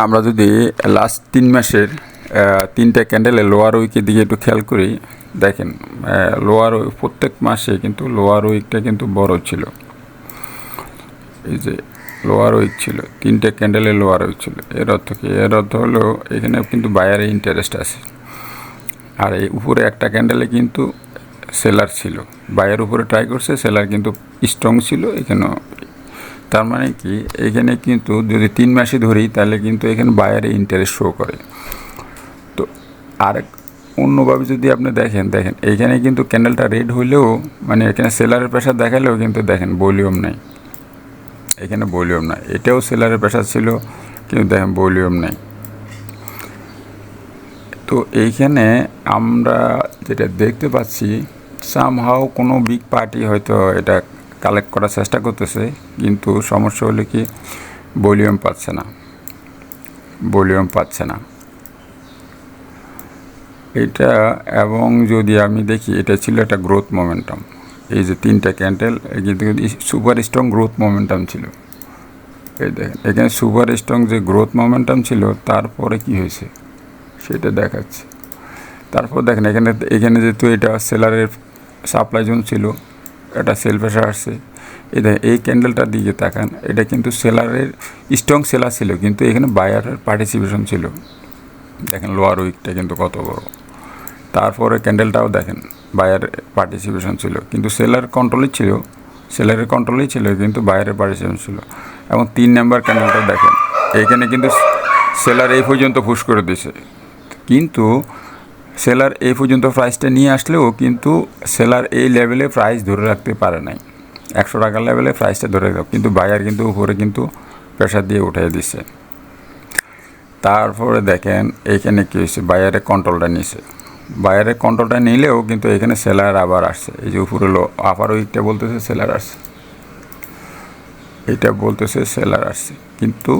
আমরা যদি লাস্ট 3 মাসের 3টা ক্যান্ডেলের লোয়ার উইকের দিকে একটু খেয়াল করি, দেখেন লোয়ার প্রত্যেক মাসে কিন্তু লোয়ার উইকটা কিন্তু বড় ছিল। এই যে লোয়ার উইক ছিল, 3টে ক্যান্ডেলের লোয়ার উইক ছিল। এর অর্থ কি? এর অর্থ হলো এখানে কিন্তু বায়ারের ইন্টারেস্ট আছে, আর এই উপরে একটা ক্যান্ডেলে কিন্তু সেলার ছিল। বায়ের উপরে ট্রাই করছে, সেলার কিন্তু স্ট্রং ছিল এখানেও। তার মানে কি, এখানে কিন্তু যদি 3 মাসে ধরি তাহলে কিন্তু এখানে বায়ারে ইন্টারেস্ট শো করে। তো আরেক অন্যভাবে যদি আপনি দেখেন এইখানে কিন্তু ক্যান্ডেলটা রেড হইলেও মানে এখানে সেলারের প্রেশার দেখালেও কিন্তু দেখেন ভলিউম নাই, এখানে ভলিউম নাই। এটাও সেলারের প্রেশার ছিল কিন্তু দেখেন ভলিউম নাই। তো এইখানে আমরা যেটা দেখতে পাচ্ছি, সামহাও কোনো বিগ পার্টি হয়তো এটা কালেক্ট করার চেষ্টা করতেছে, কিন্তু সমস্যা হলো কি ভলিউম পাচ্ছে না এটা। এবং যদি আমি দেখি, এটা ছিল একটা গ্রোথ মোমেন্টাম। এই যে 3টা ক্যান্ডেল কিন্তু সুপার স্ট্রং গ্রোথ মোমেন্টাম ছিল। এই দেখেন এখানে সুপার স্ট্রং যে গ্রোথ মোমেন্টাম ছিল, তারপরে কি হয়েছে সেটা দেখাচ্ছে। তারপর দেখেন এখানে যেহেতু এটা সেলারের সাপ্লাই জোন ছিল, এটা সেল প্রেশার আসছে। এই দেখেন এই ক্যান্ডেলটার দিকে তাকান, এটা কিন্তু সেলারের স্ট্রং সেলার ছিল, কিন্তু এখানে বায়ারের পার্টিসিপেশন ছিল। দেখেন লোয়ার উইকটা কিন্তু কত বড়। তারপরে ক্যান্ডেলটাও দেখেন বায়ার পার্টিসিপেশন ছিল, কিন্তু সেলারের কন্ট্রোলেই ছিল কিন্তু বায়ারের পার্টিসিপেশন ছিল। এবং 3 নাম্বার ক্যান্ডেলটা দেখেন, এইখানে কিন্তু সেলার এই পর্যন্ত পুশ করে দিয়েছে, কিন্তু সেলার এই পর্যন্ত প্রাইসটা নিয়ে আসলেও কিন্তু সেলার এই লেভেলে প্রাইস ধরে রাখতে পারে নাই। 100 টাকার লেভেলে প্রাইসটা ধরে রাখতে, কিন্তু বায়ার কিন্তু উপরে কিন্তু প্রেশার দিয়ে উঠিয়ে দিচ্ছে। তারপরে দেখেন এইখানে কী হয়েছে, বায়ারের কন্ট্রোলটা নিলেও কিন্তু এখানে সেলার আবার আসছে। এই যে উপরে আপার উইকটা বলতেছে সেলার আসছে, এটা বলতেছে সেলার আসছে, কিন্তু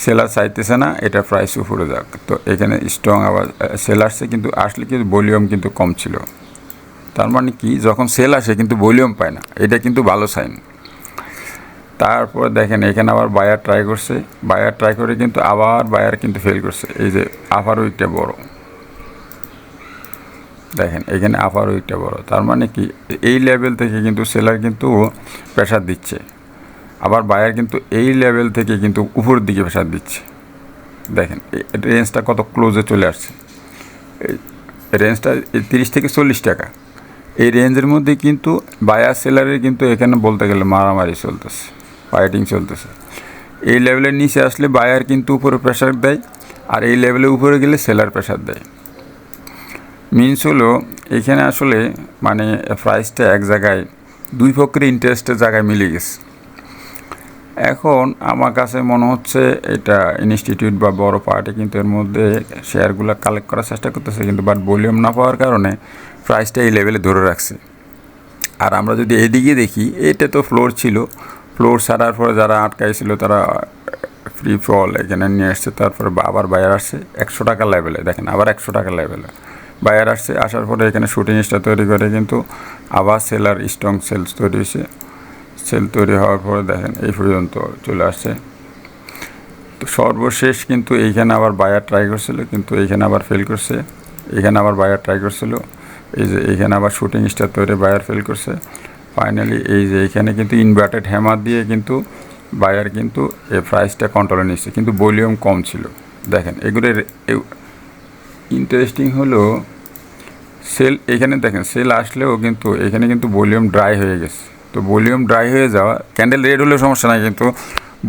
সেলার চাইতেছে না এটা প্রাইস উপরে যাক। তো এখানে স্ট্রং আবার সেল আসছে, কিন্তু আসলে কিন্তু ভলিউম কিন্তু কম ছিল। তার মানে কি, যখন সেল আসে কিন্তু ভলিউম পায় না, এটা কিন্তু ভালো সাইন। তারপর দেখেন এখানে আবার বায়ার ট্রাই করে কিন্তু আবার বায়ার কিন্তু ফেল করছে। এই যে আপার উইকটা বড়, দেখেন এখানে আপার উইকটা বড়। তার মানে কি, এই লেভেল থেকে কিন্তু সেলার কিন্তু প্রেশার দিচ্ছে, আবার বায়ার কিন্তু এই লেভেল থেকে কিন্তু উপরের দিকে প্রেশার দিচ্ছে। দেখেন রেঞ্জটা কত ক্লোজে চলে আসছে। এই রেঞ্জটা 30 থেকে 40 টাকা, এই রেঞ্জের মধ্যে কিন্তু বায়ার সেলারের কিন্তু এখানে বলতে গেলে মারামারি চলতেছে, ফাইটিং চলতেছে। এই লেভেলের নিচে আসলে বায়ার কিন্তু উপরে প্রেশার দেয়, আর এই লেভেলের উপরে গেলে সেলার প্রেশার দেয়। মিনস হলো এখানে আসলে মানে প্রাইসটা এক জায়গায়, দুই পক্ষের ইন্টারেস্টের জায়গায় মিলে গেছে। এখন আমার কাছে মনে হচ্ছে এটা ইনস্টিটিউট বা বড় পার্টি কিন্তু এর মধ্যে শেয়ারগুলো কালেক্ট করার চেষ্টা করতেছে, কিন্তু বাট ভলিউম না পাওয়ার কারণে প্রাইসটা এই লেভেলে ধরে রাখছে। আর আমরা যদি এদিকে দেখি, এটা তো ফ্লোর ছিল, ফ্লোর ছাড়ার পরে যারা আটকাইছিল তারা ফ্রি ফল এখানে নিয়ে আসছে। তারপরে আবার বায়ার আসছে 100 টাকার লেভেলে, দেখেন আবার 100 টাকার লেভেলে বায়ার আসছে। আসার পরে এখানে শুটিং স্টার তৈরি করে কিন্তু আবার সেলার স্ট্রং সেলস তৈরি হয়েছে। সেল তৈরি হওয়ার পরে দেখেন এই পর্যন্ত চলে আসছে। তো সর্বশেষ কিন্তু এইখানে আবার বায়ার ট্রাই করছিল, কিন্তু এইখানে আবার ফেল করছে। এখানে আবার বায়ার ট্রাই করছিল, এই যে এইখানে আবার শুটিং স্টার তৈরি বায়ার ফেল করছে। ফাইনালি এই যে এইখানে কিন্তু ইনভার্টেড হ্যামার দিয়ে কিন্তু বায়ার কিন্তু এই প্রাইসটা কন্ট্রোলে নিচ্ছে, কিন্তু ভলিউম কম ছিল। দেখেন এগুলো ইন্টারেস্টিং হলো, সেল এখানে দেখেন সেল আসলেও কিন্তু এখানে কিন্তু ভলিউম ড্রাই হয়ে গেছে। তো ভলিউম ড্রাই হয়ে যাওয়া, ক্যান্ডেল রেড হলেও সমস্যা নাই, কিন্তু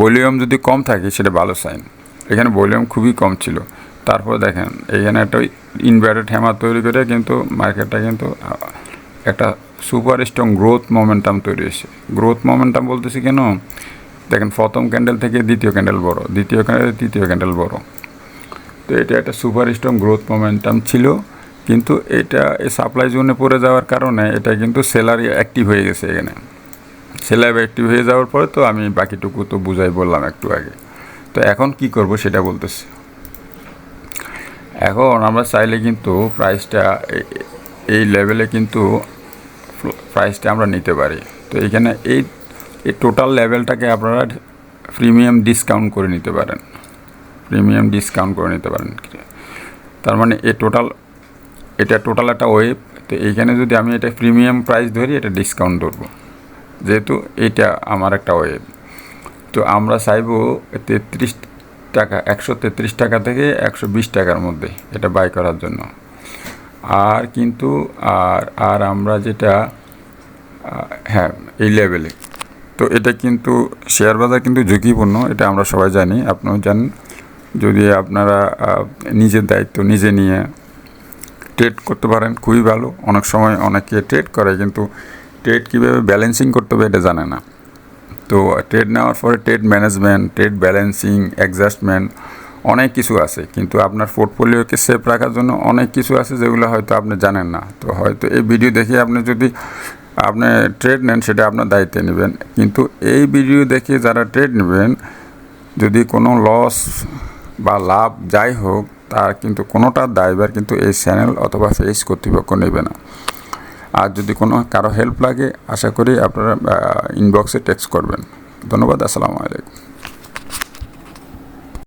ভলিউম যদি কম থাকে সেটা ভালো সাইন। এখানে ভলিউম খুবই কম ছিল। তারপর দেখেন এইখানে একটা ইনভার্টেড হ্যামার তৈরি করে কিন্তু মার্কেটটা কিন্তু একটা সুপার স্ট্রং গ্রোথ মোমেন্টাম তৈরি হয়েছে। গ্রোথ মোমেন্টাম বলতেছি কেন, দেখেন প্রথম ক্যান্ডেল থেকে দ্বিতীয় ক্যান্ডেল বড়, দ্বিতীয় ক্যান্ডেল তৃতীয় ক্যান্ডেল বড়। তো এটা একটা সুপার স্ট্রং গ্রোথ মোমেন্টাম ছিল, কিন্তু এটা এই সাপ্লাই জোনে পড়ে যাওয়ার কারণে এটা কিন্তু সেলার অ্যাক্টিভ হয়ে গেছে। এখানে সেলার অ্যাক্টিভ হয়ে যাওয়ার পরে তো আমি বাকিটুকু তো বুঝাই বললাম একটু আগে। তো এখন কি করব সেটা বলতেছি। এখন আমরা চাইলে কিন্তু প্রাইসটা এই লেভেলে কিন্তু প্রাইসটা আমরা নিতে পারি। তো এইখানে এই টোটাল লেভেলটাকে আপনারা প্রিমিয়াম ডিসকাউন্ট করে নিতে পারেন। প্রিমিয়াম ডিসকাউন্ট করে নিতে পারেন। তার মানে এটা টোটাল একটা ওয়েব। তো এইখানে যদি আমি এটা প্রিমিয়াম প্রাইস ধরি, এটা ডিসকাউন্ট ধরবো, যেহেতু এটা আমার একটা ওয়েব। তো আমরা চাইবো 33 টাকা, 133 টাকা থেকে 120 টাকার মধ্যে এটা বাই করার জন্য। আর কিন্তু আর আমরা যেটা হ্যাঁ এই লেভেলে, তো এটা কিন্তু শেয়ার বাজার কিন্তু ঝুঁকিপূর্ণ, এটা আমরা সবাই জানি, আপনিও জানেন। যদি আপনারা নিজের দায়িত্ব নিজে নিয়ে ট্রেড করতে পারেন খুবই ভালো। অনেক সময় অনেকে ট্রেড করে কিন্তু ট্রেড কীভাবে ব্যালেন্সিং করতে হবে এটা জানে না। তো ট্রেড নেওয়ার পরে trade management, trade balancing, adjustment অনেক কিছু আছে, কিন্তু আপনার পোর্টফোলিওকে সেফ রাখার জন্য অনেক কিছু আছে যেগুলো হয়তো আপনি জানেন না। তো হয়তো এই ভিডিও দেখে আপনি যদি ট্রেড নেন, সেটা আপনার দায়িত্বে নেবেন। কিন্তু এই ভিডিও দেখে যারা ট্রেড নেবেন, যদি কোনো লস বা লাভ যাই হোক, তার কিন্তু কোনোটার দায়ভার কিন্তু এই চ্যানেল অথবা পেজ কর্তৃপক্ষ নেবে না। আর যদি কারো হেল্প লাগে, আশা করি আপনারা ইনবক্সে টেক্সট করবেন। ধন্যবাদ। আসসালামু আলাইকুম।